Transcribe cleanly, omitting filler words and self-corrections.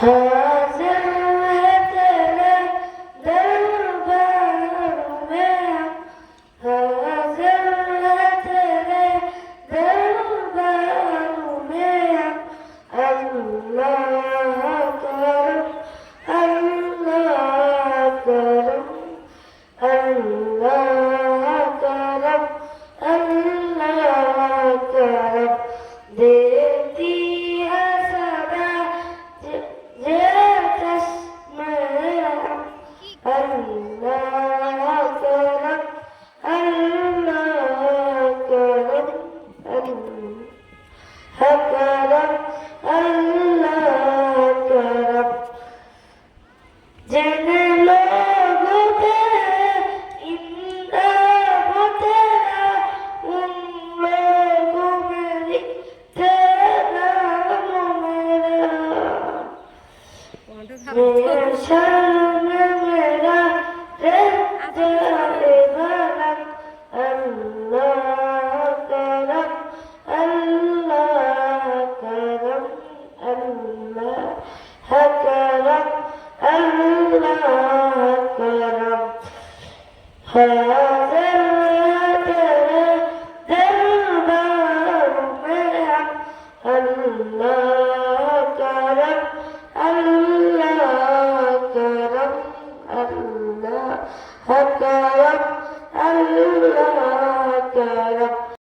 हाजिर है तेरे दरबार में हाजिर है तेरे दरबार में अल्लाह करम अल्लाह करम अल्लाह करम अल्लाह करम देती है सदा जे चश्मे अल्लाह करम अल्लाह करम अल्लाह करम अल्लाह करम जिन लोगों पे इंदाब तेरा उन लोगों में लिखे नाम मेरा शर्म मेरा रह जाए भरम अल्लाह करम अल्लाह करम अल्लाह करम अल्लाह करम